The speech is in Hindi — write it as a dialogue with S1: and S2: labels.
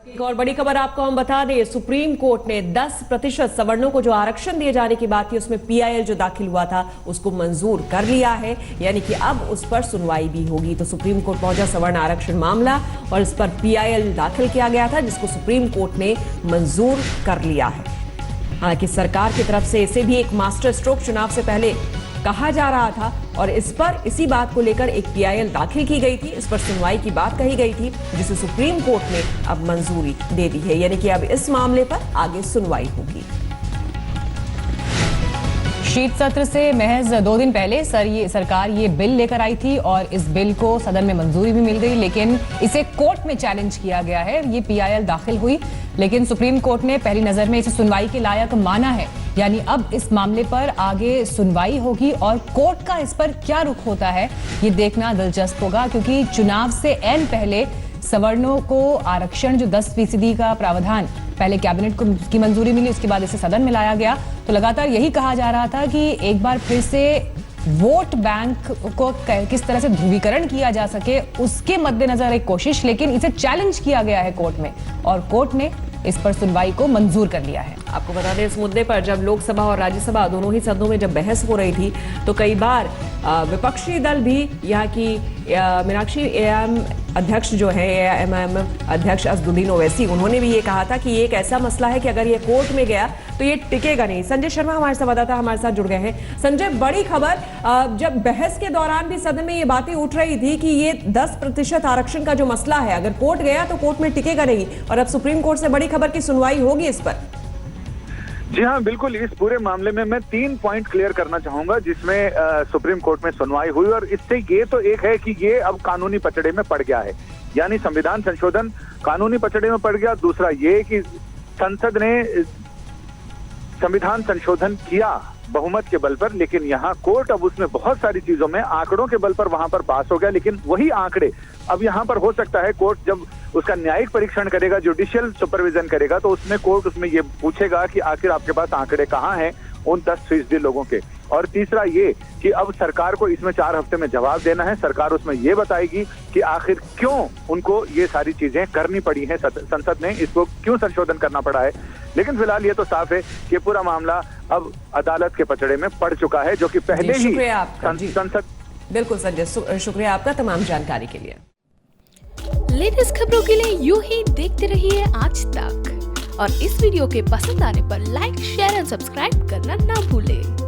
S1: एक और बड़ी खबर आपको हम बता दें, सुप्रीम कोर्ट ने 10% सवर्णों को जो आरक्षण दिए जाने की बात थी उसमें पीआईएल जो दाखिल हुआ था उसको मंजूर कर लिया है, यानी कि अब उस पर सुनवाई भी होगी। तो सुप्रीम कोर्ट पहुंचा सवर्ण आरक्षण मामला और इस पर पीआईएल दाखिल किया गया था जिसको सुप्रीम कोर्ट ने मंजूर कर लिया है। हालांकि सरकार की तरफ से इसे भी एक मास्टर स्ट्रोक चुनाव से पहले कहा जा रहा था और इस पर इसी बात को लेकर एक पीआईएल दाखिल की गई थी, इस पर सुनवाई की बात कही गई थी जिसे सुप्रीम कोर्ट ने अब मंजूरी दे दी है, यानी कि अब इस मामले पर आगे सुनवाई होगी।
S2: शीत सत्र से महज 2 दिन पहले सरकार ये बिल लेकर आई थी और इस बिल को सदन में मंजूरी भी मिल गई, लेकिन इसे कोर्ट में चैलेंज किया गया है। ये पीआईएल दाखिल हुई लेकिन सुप्रीम कोर्ट ने पहली नजर में इसे सुनवाई के लायक माना है, यानी अब इस मामले पर आगे सुनवाई होगी और कोर्ट का इस पर क्या रुख होता है ये देखना दिलचस्प होगा, क्योंकि चुनाव से ऐन पहले सवर्णों को आरक्षण जो 10% का प्रावधान पहले कैबिनेट को की मंजूरी मिली, उसके बाद इसे सदन में लाया गया, तो लगातार यही कहा जा रहा था कि एक बार फिर से वोट बैंक को किस तरह से ध्रुवीकरण किया जा सके उसके मद्देनजर एक कोशिश, लेकिन इसे चैलेंज किया गया है कोर्ट में और कोर्ट ने इस पर सुनवाई को मंजूर कर लिया है।
S1: आपको बता दें, इस मुद्दे पर जब लोकसभा और राज्यसभा दोनों ही सदनों में जब बहस हो रही थी तो कई बार विपक्षी दल भी यहाँ की मीनाक्षी एएम अध्यक्ष जो है एएमएम अध्यक्ष असदुद्दीन ओवैसी, उन्होंने भी ये कहा था कि ये एक ऐसा मसला है कि अगर ये कोर्ट में गया तो ये टिकेगा नहीं। संजय शर्मा हमारे संवाददाता हमारे साथ जुड़ गए हैं। संजय, बड़ी खबर, जब बहस के दौरान भी सदन में ये बातें उठ रही थी कि ये 10% आरक्षण का जो मसला है अगर कोर्ट गया तो कोर्ट में टिकेगा नहीं, और अब सुप्रीम कोर्ट से बड़ी खबर की सुनवाई होगी इस पर।
S3: जी हाँ, बिल्कुल। इस पूरे मामले में मैं 3 पॉइंट क्लियर करना चाहूंगा जिसमें सुप्रीम कोर्ट में सुनवाई हुई, और इससे ये तो एक है कि ये अब कानूनी पचड़े में पड़ गया है, यानी संविधान संशोधन कानूनी पचड़े में पड़ गया। दूसरा ये कि संसद ने संविधान संशोधन किया बहुमत के बल पर, लेकिन यहाँ कोर्ट अब उसमें बहुत सारी चीजों में आंकड़ों के बल पर वहां पर पास हो गया, लेकिन वही आंकड़े अब यहाँ पर हो सकता है कोर्ट जब उसका न्यायिक परीक्षण करेगा, जुडिशियल सुपरविजन करेगा, तो उसमें कोर्ट उसमें ये पूछेगा कि आखिर आपके पास आंकड़े कहाँ हैं उन 10% लोगों के। और तीसरा ये कि अब सरकार को इसमें 4 हफ्ते में जवाब देना है। सरकार उसमें ये बताएगी कि आखिर क्यों उनको ये सारी चीजें करनी पड़ी हैं, संसद ने इसको क्यों संशोधन करना पड़ा है। लेकिन फिलहाल ये तो साफ है कि पूरा मामला अब अदालत के पचड़े में पड़ चुका है, जो कि पहले ही संसद।
S1: बिल्कुल संजय, शुक्रिया आपका तमाम जानकारी के लिए।
S4: लेटेस्ट खबरों के लिए यूं ही देखते रहिए आज तक, और इस वीडियो के पसंद आने पर लाइक, शेयर एंड सब्सक्राइब करना ना भूलें।